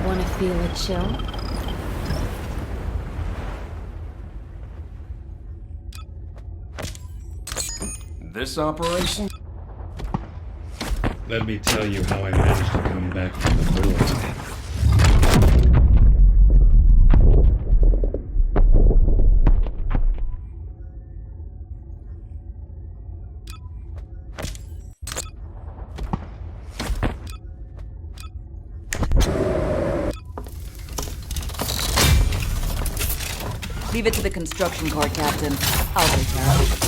Wanna feel a chill? This operation? Let me tell you how I managed to come back from the void. Leave it to the construction court, Captain. I'll take care of it.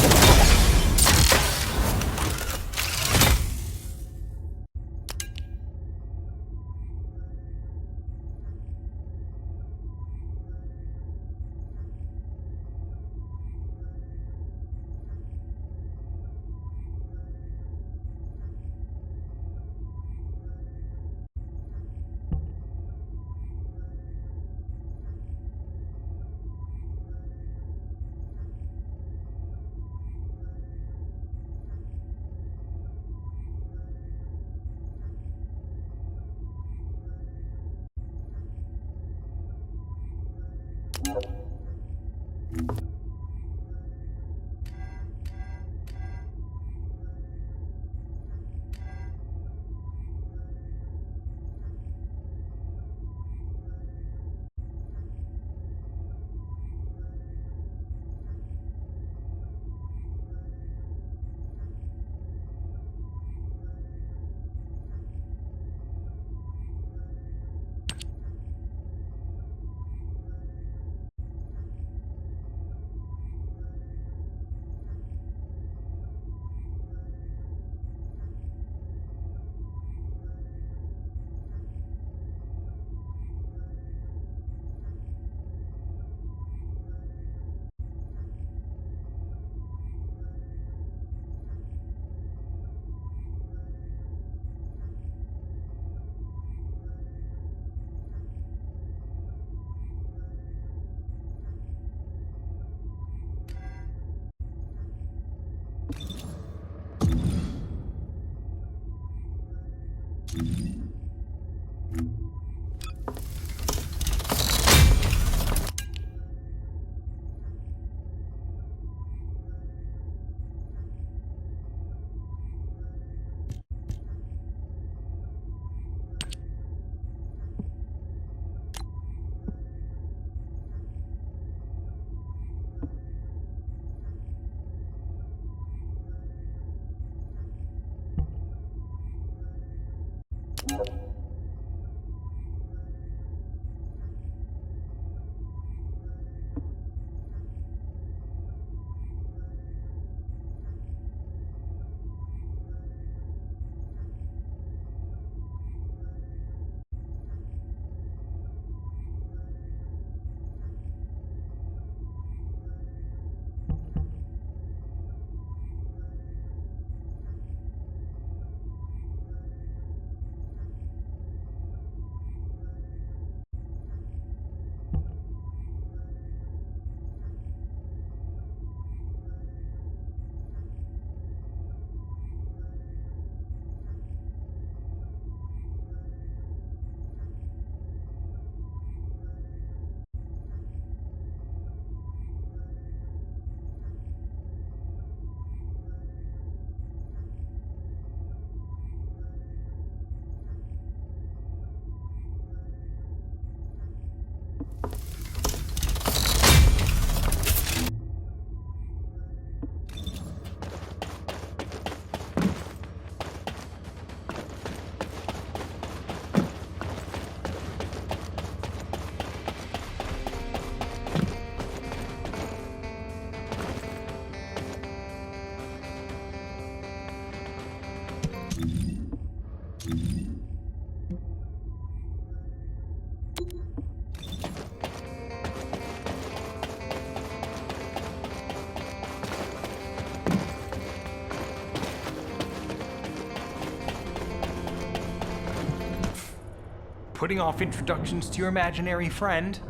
Putting off introductions to your imaginary friend?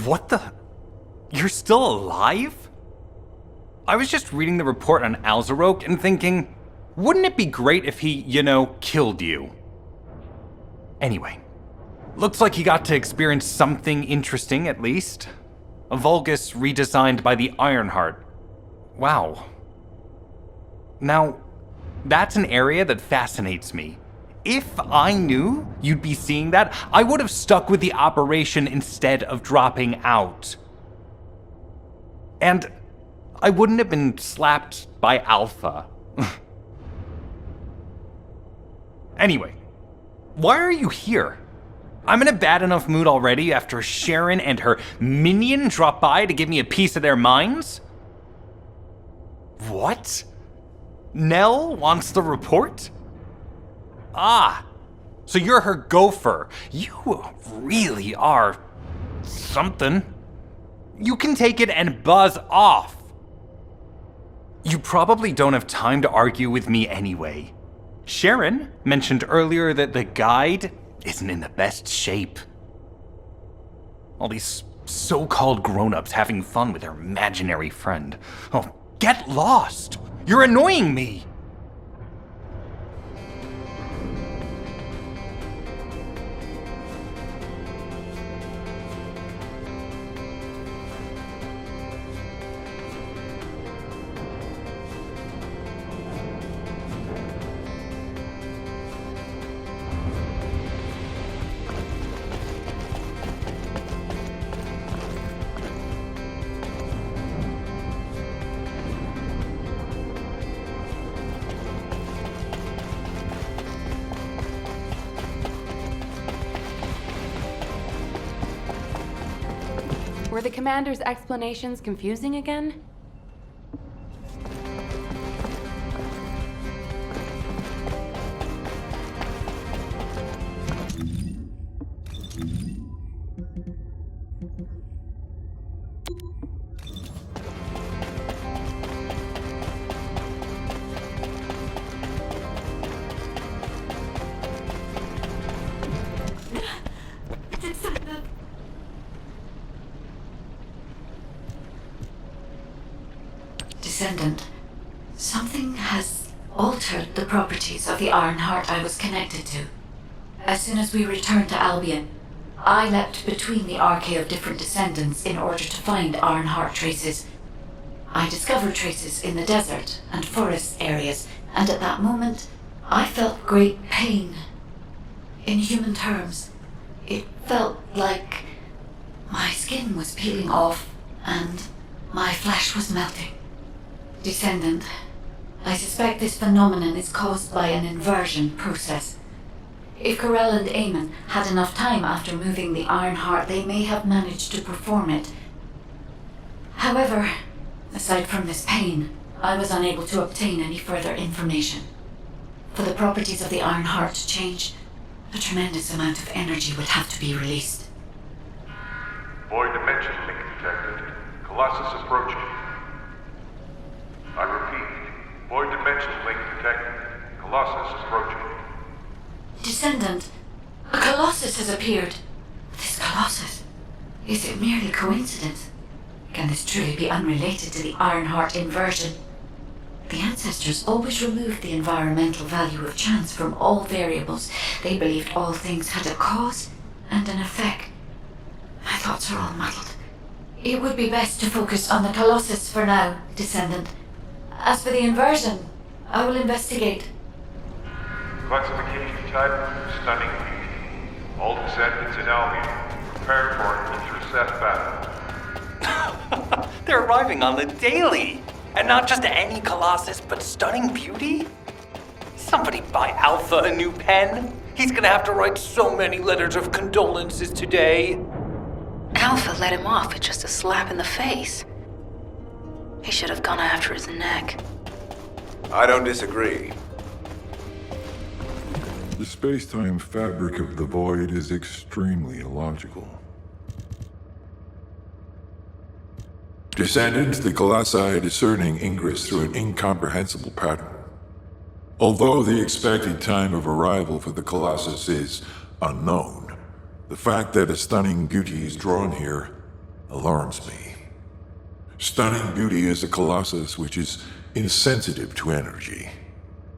What the? You're still alive? I was just reading the report on Alzarok and thinking, wouldn't it be great if he, killed you? Anyway, looks like he got to experience something interesting at least. A Vulgus redesigned by the Ironheart. Wow. Now, that's an area that fascinates me. If I knew you'd be seeing that, I would have stuck with the operation instead of dropping out. And I wouldn't have been slapped by Alpha. Anyway, why are you here? I'm in a bad enough mood already after Sharon and her minion drop by to give me a piece of their minds? What? Nell wants the report? Ah, so you're her gopher. You really are something. You can take it and buzz off. You probably don't have time to argue with me anyway. Sharon mentioned earlier that the guide isn't in the best shape. All these so-called grown-ups having fun with their imaginary friend. Oh, get lost! You're annoying me! Were the commander's explanations confusing again? Descendant, something has altered the properties of the Ironheart I was connected to. As soon as we returned to Albion, I leapt between the arcade of different descendants in order to find Ironheart traces. I discovered traces in the desert and forest areas, and at that moment, I felt great pain. In human terms, it felt like my skin was peeling off and my flesh was melting. Descendant, I suspect this phenomenon is caused by an inversion process. If Corell and Eamon had enough time after moving the Ironheart, they may have managed to perform it. However, aside from this pain, I was unable to obtain any further information. For the properties of the Ironheart to change, a tremendous amount of energy would have to be released. Void dimension link detected. Colossus approaching. I repeat, void dimension link detected. Colossus approaching. Descendant, a Colossus has appeared. This Colossus, is it merely coincidence? Can this truly be unrelated to the Ironheart inversion? The ancestors always removed the environmental value of chance from all variables. They believed all things had a cause and an effect. My thoughts are all muddled. It would be best to focus on the Colossus for now, Descendant. As for the inversion, I will investigate. Classification type, stunning beauty. All descendants in Albion, prepare for an intercept battle. They're arriving on the daily! And not just any Colossus, but stunning beauty? Somebody buy Alpha a new pen? He's gonna have to write so many letters of condolences today. Alpha let him off with just a slap in the face. He should have gone after his neck. I don't disagree. The space-time fabric of the void is extremely illogical. Descendants, the Colossi are discerning ingress through an incomprehensible pattern. Although the expected time of arrival for the Colossus is unknown, the fact that a stunning beauty is drawn here alarms me. Stunning beauty is a Colossus which is insensitive to energy.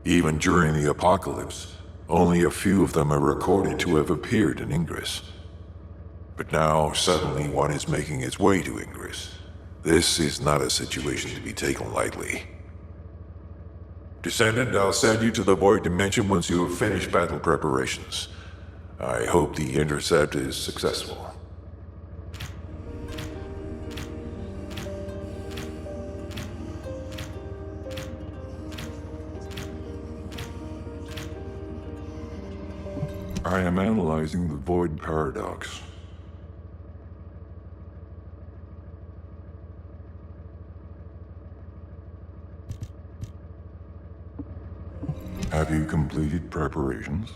Even during the apocalypse, only a few of them are recorded to have appeared in Ingress. But now, suddenly one is making its way to Ingress. This is not a situation to be taken lightly. Descendant, I'll send you to the Void Dimension once you have finished battle preparations. I hope the intercept is successful. I am analyzing the Void Paradox. Have you completed preparations?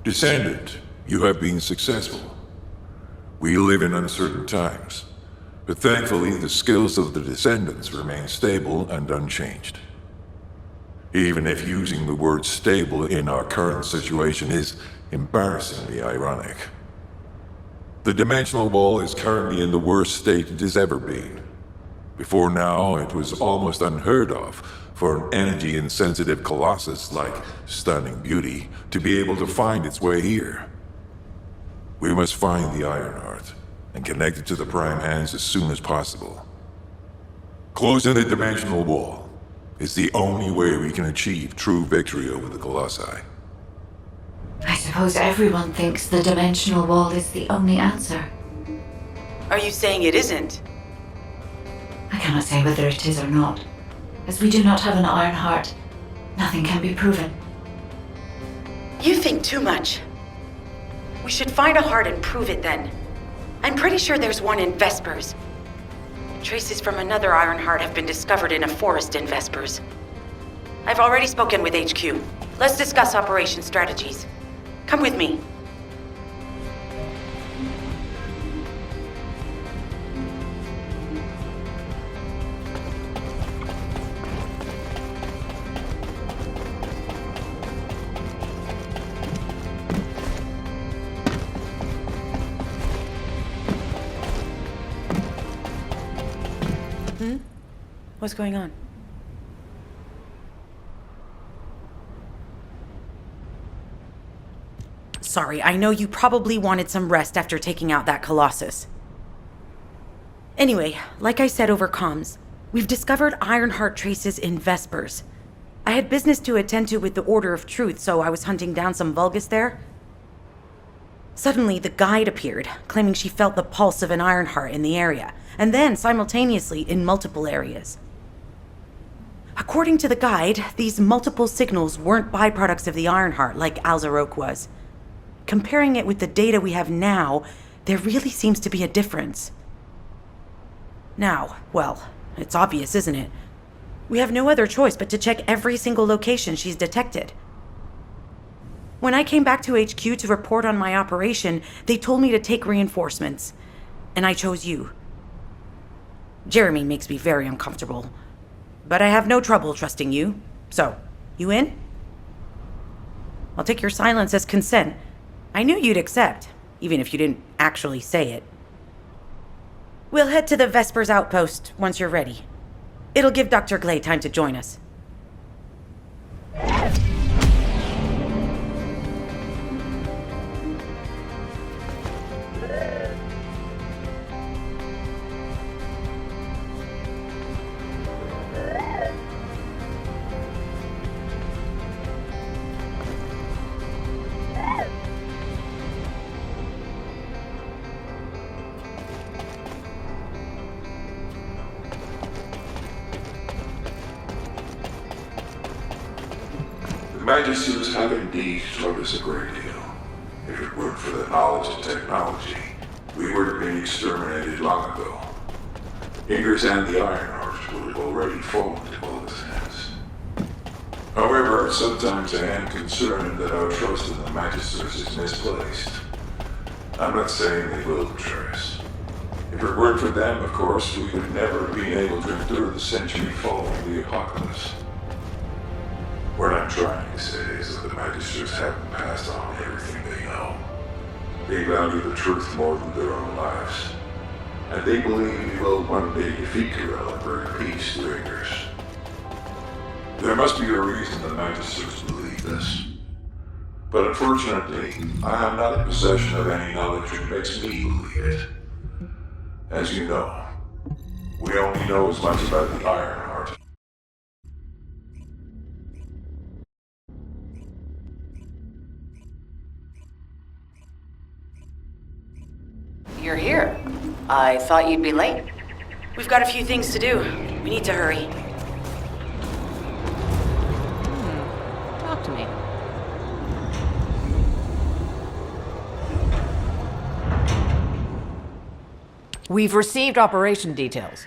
Descendant, you have been successful. We live in uncertain times, but thankfully the skills of the Descendants remain stable and unchanged. Even if using the word stable in our current situation is embarrassingly ironic. The dimensional wall is currently in the worst state it has ever been. Before now, it was almost unheard of for an energy-insensitive colossus like Stunning Beauty to be able to find its way here. We must find the Ironheart and connect it to the Prime Hands as soon as possible. Closing the dimensional wall is the only way we can achieve true victory over the Colossi. I suppose everyone thinks the dimensional wall is the only answer. Are you saying it isn't? I cannot say whether it is or not. As we do not have an Ironheart, nothing can be proven. You think too much. We should find a heart and prove it then. I'm pretty sure there's one in Vespers. Traces from another Ironheart have been discovered in a forest in Vespers. I've already spoken with HQ. Let's discuss operation strategies. Come with me. What's going on? Sorry, I know you probably wanted some rest after taking out that Colossus. Anyway, like I said over comms, we've discovered Ironheart traces in Vespers. I had business to attend to with the Order of Truth, so I was hunting down some Vulgus there. Suddenly, the guide appeared, claiming she felt the pulse of an Ironheart in the area, and then simultaneously in multiple areas. According to the guide, these multiple signals weren't byproducts of the Ironheart like Alzarok was. Comparing it with the data we have now, there really seems to be a difference. Now, well, it's obvious, isn't it? We have no other choice but to check every single location she's detected. When I came back to HQ to report on my operation, they told me to take reinforcements, and I chose you. Jeremy makes me very uncomfortable, but I have no trouble trusting you. So, you in? I'll take your silence as consent. I knew you'd accept, even if you didn't actually say it. We'll head to the Vespers outpost once you're ready. It'll give Dr. Glay time to join us. Magisters have indeed taught us a great deal. If it weren't for the knowledge and technology, we would have been exterminated long ago. Ingress and the Ironheart would have already fallen to Vulgus' hands. However, sometimes I am concerned that our trust in the Magisters is misplaced. I'm not saying they will betray us. If it weren't for them, of course, we would never have been able to endure the century following the apocalypse. What I'm trying to say is that the Magisters haven't passed on everything they know. They value the truth more than their own lives. And they believe we will one day defeat Kirel and bring peace to Ingress. There must be a reason the Magisters believe this. But unfortunately, I am not in possession of any knowledge that makes me believe it. As you know, we only know as much about the Ironheart. You're here. I thought you'd be late. We've got a few things to do. We need to hurry. Talk to me. We've received operation details.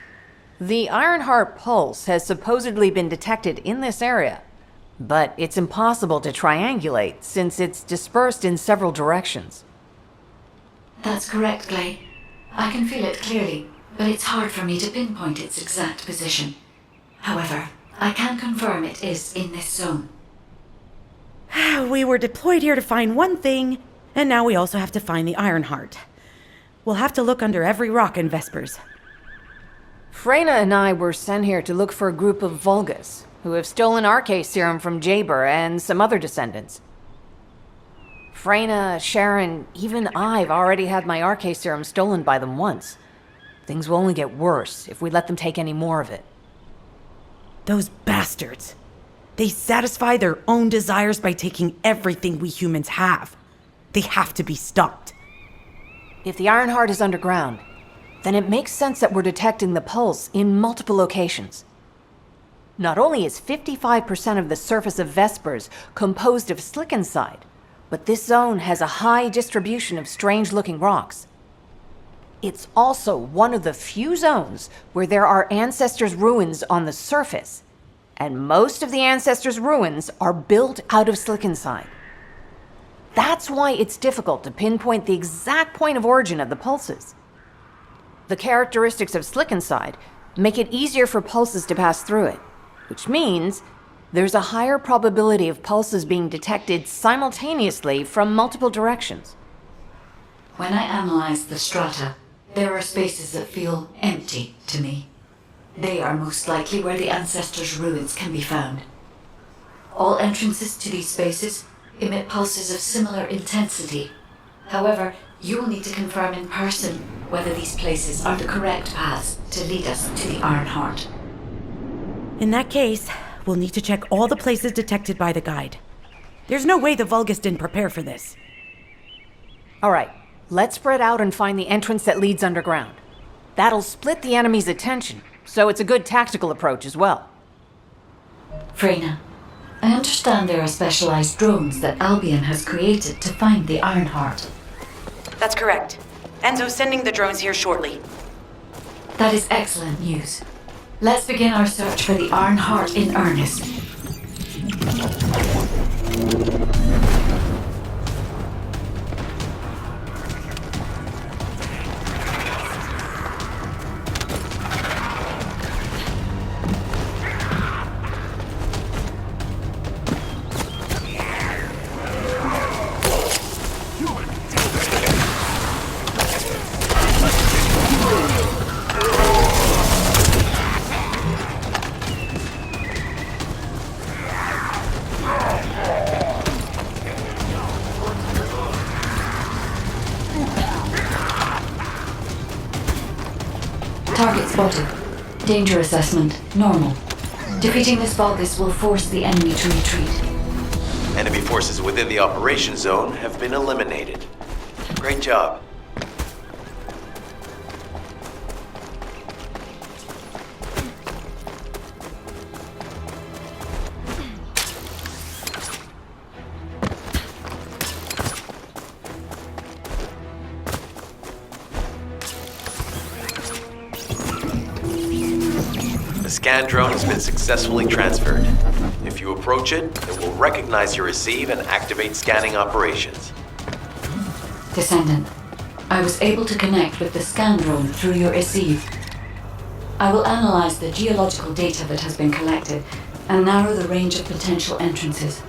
The Ironheart pulse has supposedly been detected in this area. But it's impossible to triangulate since it's dispersed in several directions. That's correct, Clay. I can feel it clearly, but it's hard for me to pinpoint its exact position. However, I can confirm it is in this zone. We were deployed here to find one thing, and now we also have to find the Ironheart. We'll have to look under every rock in Vespers. Freyna and I were sent here to look for a group of Vulgus, who have stolen RK serum from Jaber and some other descendants. Freyna, Sharon, even I've already had my RK serum stolen by them once. Things will only get worse if we let them take any more of it. Those bastards. They satisfy their own desires by taking everything we humans have. They have to be stopped. If the Ironheart is underground, then it makes sense that we're detecting the pulse in multiple locations. Not only is 55% of the surface of Vespers composed of slickinside, but this zone has a high distribution of strange-looking rocks. It's also one of the few zones where there are ancestors' ruins on the surface, and most of the ancestors' ruins are built out of slickinside. That's why it's difficult to pinpoint the exact point of origin of the pulses. The characteristics of slickinside make it easier for pulses to pass through it, which means there's a higher probability of pulses being detected simultaneously from multiple directions. When I analyze the strata, there are spaces that feel empty to me. They are most likely where the ancestors' ruins can be found. All entrances to these spaces emit pulses of similar intensity. However, you will need to confirm in person whether these places are the correct paths to lead us to the Ironheart. In that case, we'll need to check all the places detected by the guide. There's no way the Vulgus didn't prepare for this. All right, let's spread out and find the entrance that leads underground. That'll split the enemy's attention, so it's a good tactical approach as well. Freyna, I understand there are specialized drones that Albion has created to find the Ironheart. That's correct. Enzo's sending the drones here shortly. That is excellent news. Let's begin our search for the Ironheart in earnest. Target spotted. Danger assessment, normal. Defeating this Vulgus will force the enemy to retreat. Enemy forces within the operation zone have been eliminated. Great job. The scan drone has been successfully transferred. If you approach it, it will recognize your receive and activate scanning operations. Descendant, I was able to connect with the scan drone through your receive. I will analyze the geological data that has been collected and narrow the range of potential entrances.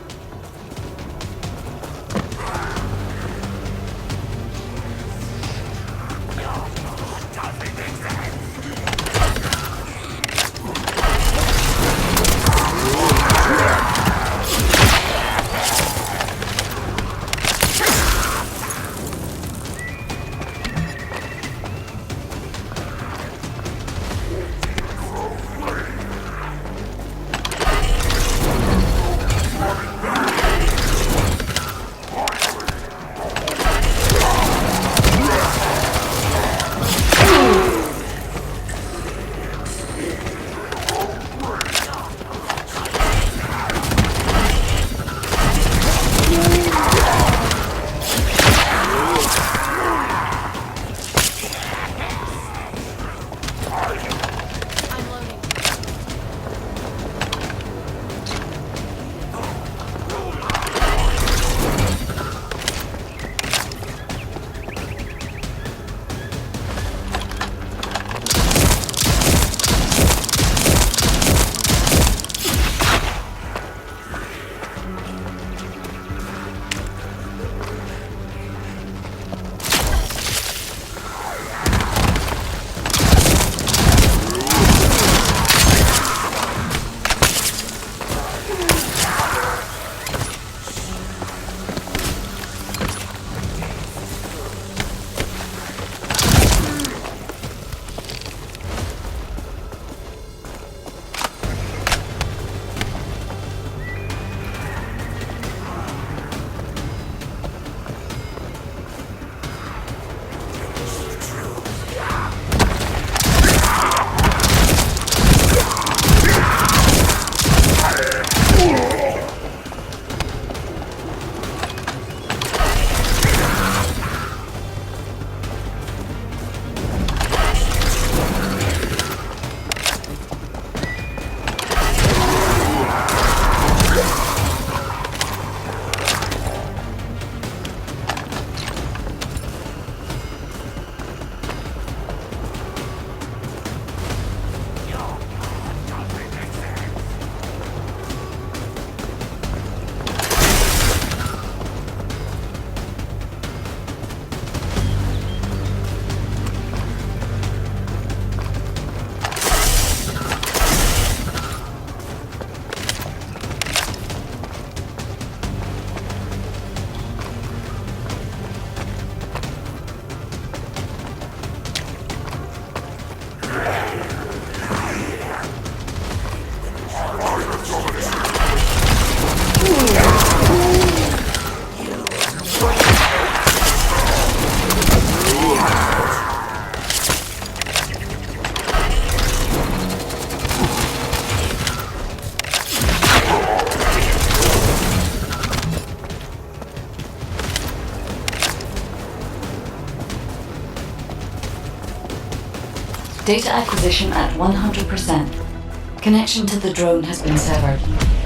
Data acquisition at 100%. Connection to the drone has been severed.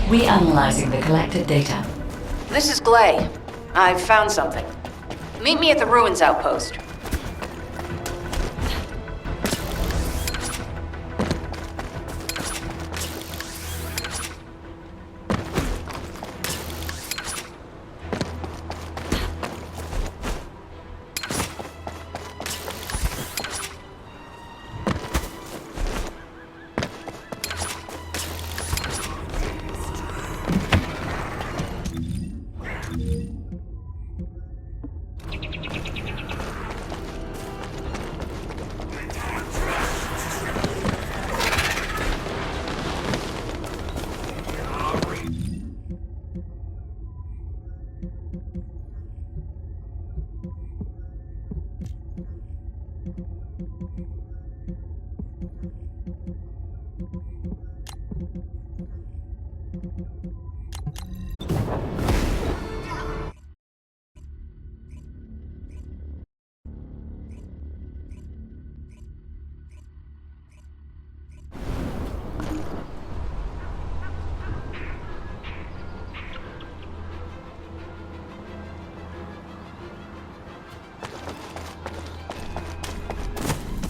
Reanalyzing the collected data. This is Glay. I've found something. Meet me at the ruins outpost.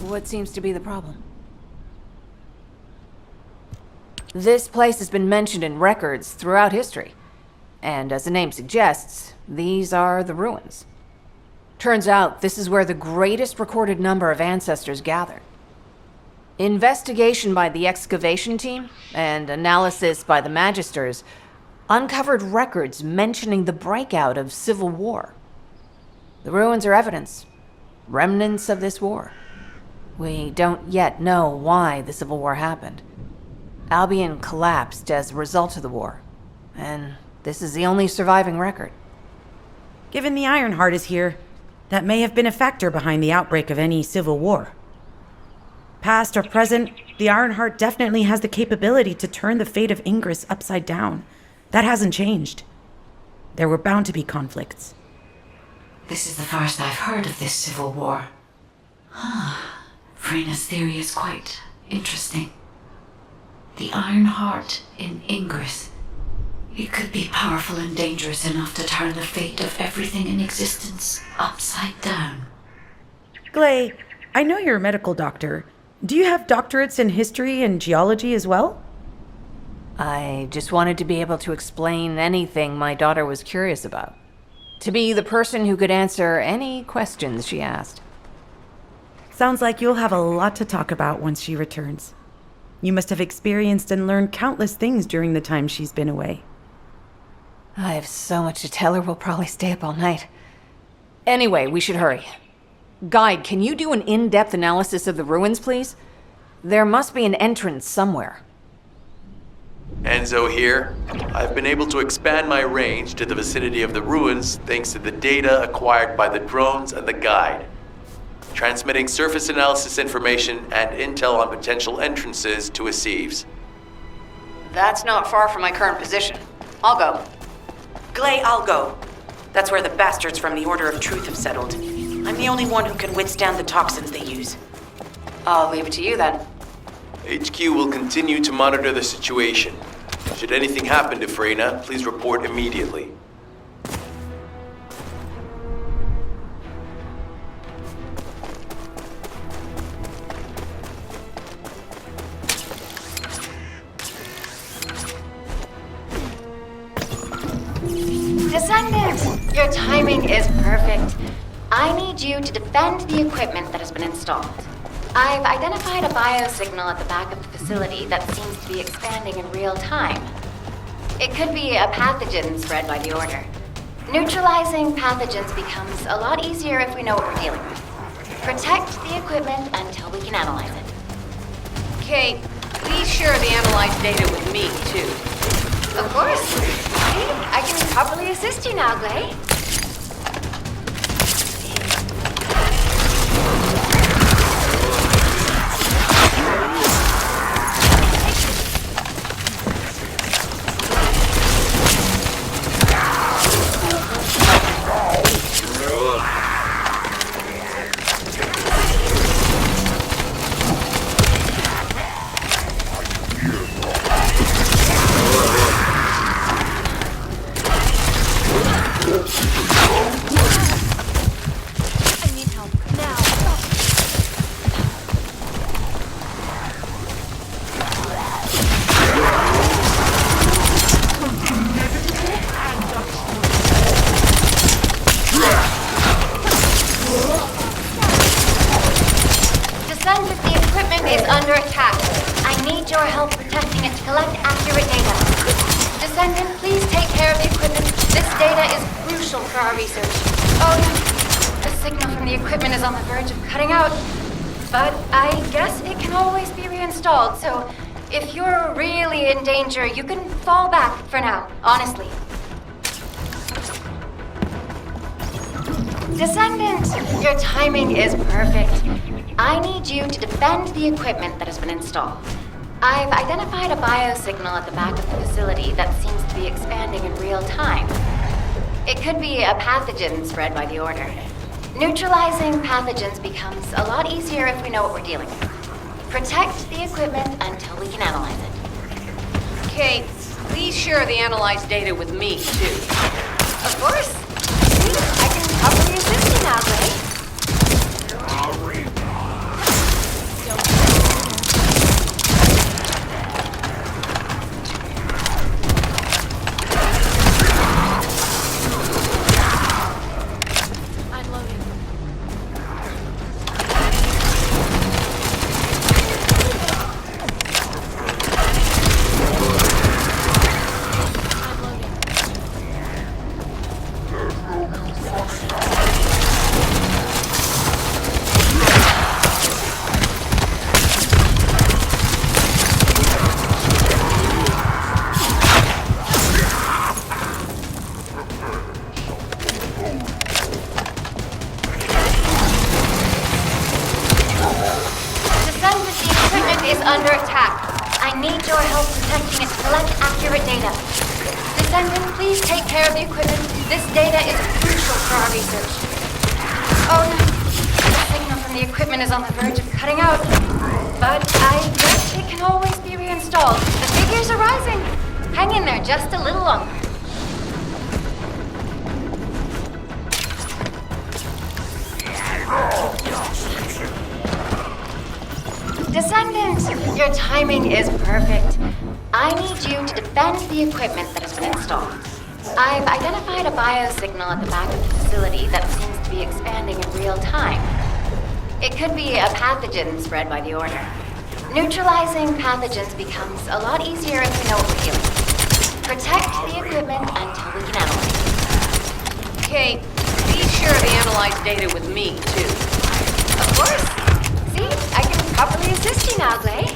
What seems to be the problem? This place has been mentioned in records throughout history. And as the name suggests, these are the ruins. Turns out this is where the greatest recorded number of ancestors gathered. Investigation by the excavation team and analysis by the magisters uncovered records mentioning the breakout of civil war. The ruins are evidence, remnants of this war. We don't yet know why the Civil War happened. Albion collapsed as a result of the war, and this is the only surviving record. Given the Ironheart is here, that may have been a factor behind the outbreak of any civil war. Past or present, the Ironheart definitely has the capability to turn the fate of Ingress upside down. That hasn't changed. There were bound to be conflicts. This is the first I've heard of this civil war. Frena's theory is quite interesting. The Ironheart in Ingress. It could be powerful and dangerous enough to turn the fate of everything in existence upside down. Glay, I know you're a medical doctor. Do you have doctorates in history and geology as well? I just wanted to be able to explain anything my daughter was curious about. To be the person who could answer any questions she asked. Sounds like you'll have a lot to talk about once she returns. You must have experienced and learned countless things during the time she's been away. I have so much to tell her, we'll probably stay up all night. Anyway, we should hurry. Guide, can you do an in-depth analysis of the ruins, please? There must be an entrance somewhere. Enzo here. I've been able to expand my range to the vicinity of the ruins thanks to the data acquired by the drones and the guide. Transmitting surface analysis information and intel on potential entrances to Aceves. That's not far from my current position. I'll go. Glay, I'll go. That's where the bastards from the Order of Truth have settled. I'm the only one who can withstand the toxins they use. I'll leave it to you then. HQ will continue to monitor the situation. Should anything happen to Freyna, please report immediately. Descendant! Your timing is perfect. I need you to defend the equipment that has been installed. I've identified a biosignal at the back of the facility that seems to be expanding in real time. It could be a pathogen spread by the Order. Neutralizing pathogens becomes a lot easier if we know what we're dealing with. Protect the equipment until we can analyze it. Kate, please share the analyzed data with me, too. Of course. See, I can properly assist you now, Glay. is under attack. I need your help protecting it to collect accurate data. Descendant, please take care of the equipment. This data is crucial for our research. Oh no. The signal from the equipment is on the verge of cutting out. But I guess it can always be reinstalled, so if you're really in danger, you can fall back for now, honestly. Descendant, your timing is perfect. I need you to defend the equipment that has been installed. I've identified a biosignal at the back of the facility that seems to be expanding in real time. It could be a pathogen spread by the Order. Neutralizing pathogens becomes a lot easier if we know what we're dealing with. Protect the equipment until we can analyze it. Kate, please share the analyzed data with me, too. Of course. See, I can probably assist you now, Gray. Is under attack. I need your help protecting it to collect accurate data. Descendant, please take care of the equipment. This data is crucial for our research. Oh no. The signal from the equipment is on the verge of cutting out. But I guess it can always be reinstalled. The figures are rising. Hang in there just a little longer. Descendant, your timing is perfect. I need you to defend the equipment that has been installed. I've identified a biosignal at the back of the facility that seems to be expanding in real time. It could be a pathogen spread by the Order. Neutralizing pathogens becomes a lot easier if we know what we're dealing with. Protect the equipment until we can analyze it. Kate, please share the analyzed data with me, too. Of course. See, I can probably assist you now, Gray.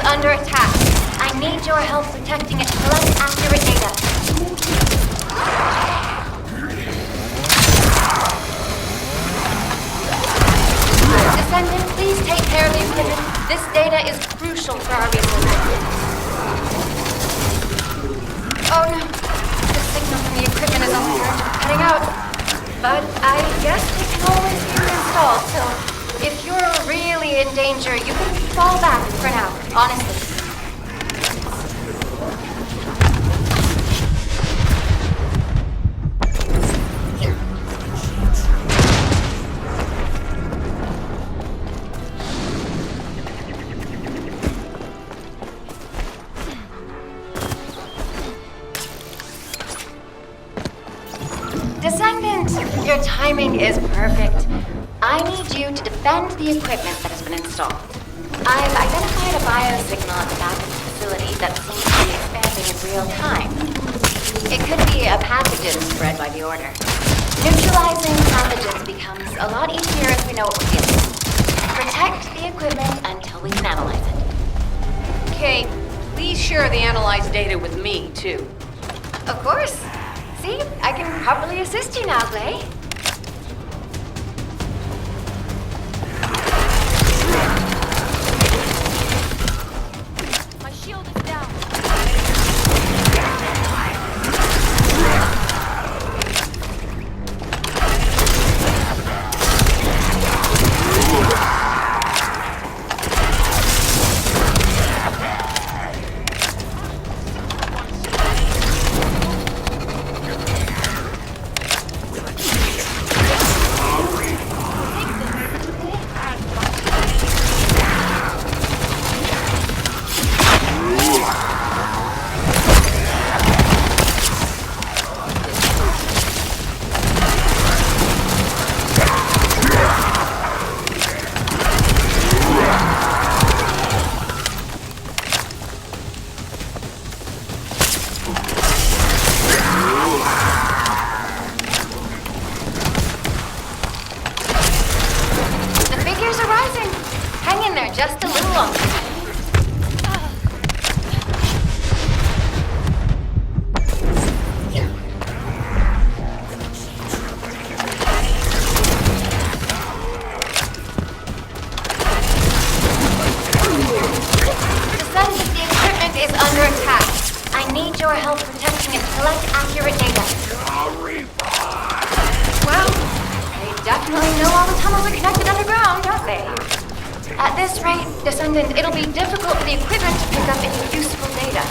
Under attack. I need your help protecting it to collect accurate data. Descendant, please take care of the equipment. This data is crucial for our research. Oh no. The signal from the equipment is on the verge of cutting out. But I guess it can always be reinstalled, so if you're really in danger, you can fall back for now, honestly. Descendant, your timing is perfect. I need you to defend the equipment that has been installed. I've identified a biosignal at the back of the facility that seems to be expanding in real time. It could be a pathogen spread by the Order. Neutralizing pathogens becomes a lot easier if we know what we're dealing with. Protect the equipment until we can analyze it. Kate, please share the analyzed data with me, too. Of course. See, I can probably assist you now, Gray. My shield is down. your help protecting and collect accurate data. Well, they definitely know all the tunnels are connected underground, don't they? At this rate, Descendant, it'll be difficult for the equipment to pick up any useful data.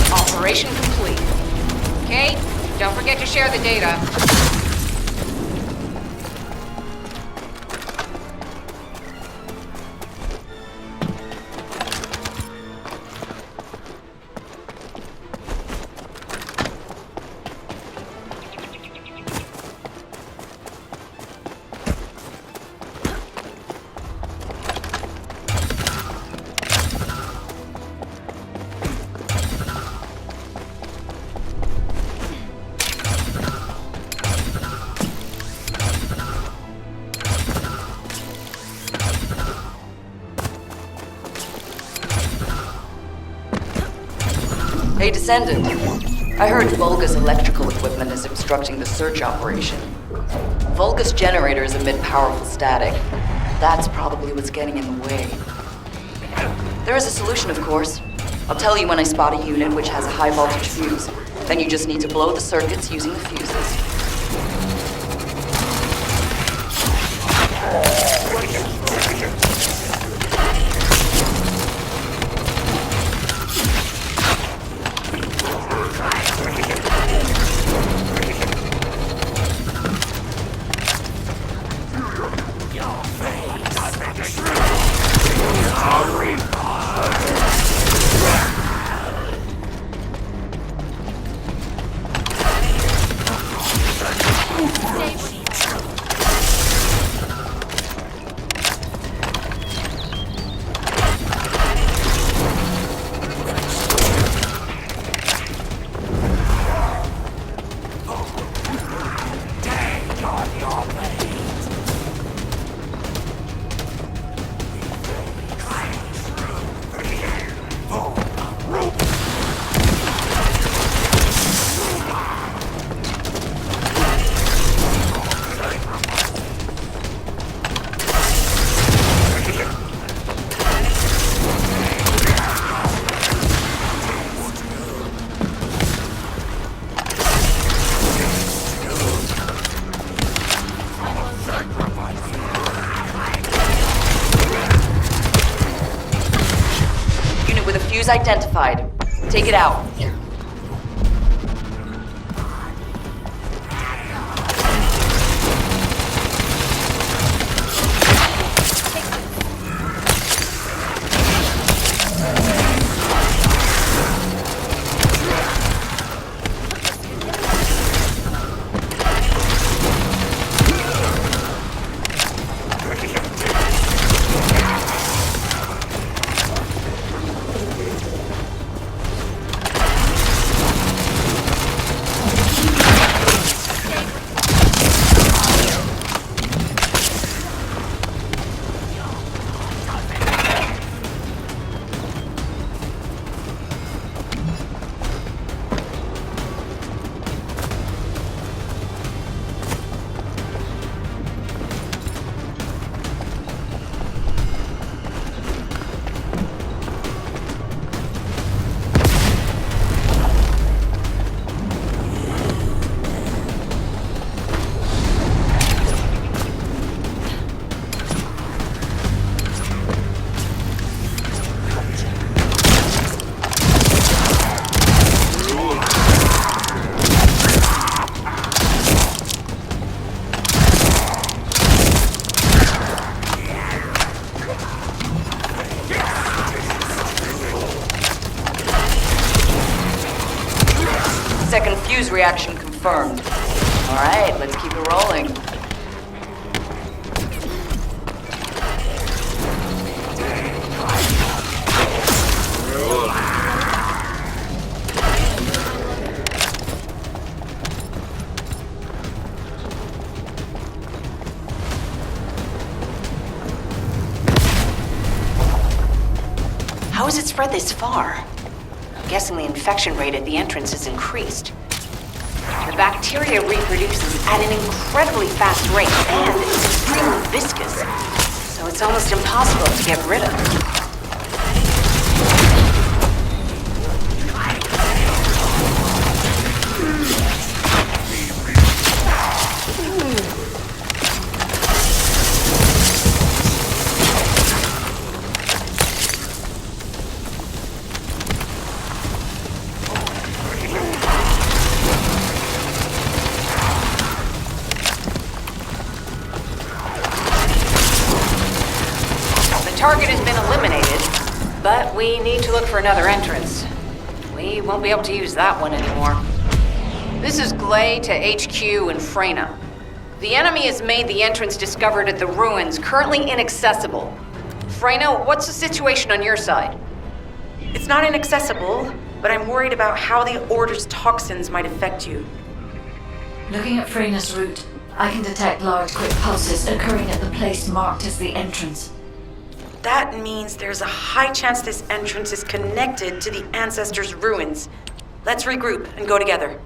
Operation complete. Kate, don't forget to share the data. Hey, Descendant. I heard Vulgus electrical equipment is obstructing the search operation. Vulgus generators emit powerful static. That's probably what's getting in the way. There is a solution, of course. I'll tell you when I spot a unit which has a high voltage fuse. Then you just need to blow the circuits using the fuses. Fuse identified. Take it out. Second fuse reaction confirmed. Alright, let's keep it rolling. How has it spread this far? I'm guessing the infection rate at the entrance has increased. The bacteria reproduces at an incredibly fast rate and is extremely viscous, so it's almost impossible to get rid of. Target has been eliminated, but we need to look for another entrance. We won't be able to use that one anymore. This is Glay to HQ in Freyna. The enemy has made the entrance discovered at the ruins currently inaccessible. Freyna, what's the situation on your side? It's not inaccessible, but I'm worried about how the Order's toxins might affect you. Looking at Freyna's route, I can detect large quick pulses occurring at the place marked as the entrance. That means there's a high chance this entrance is connected to the Ancestors' ruins. Let's regroup and go together.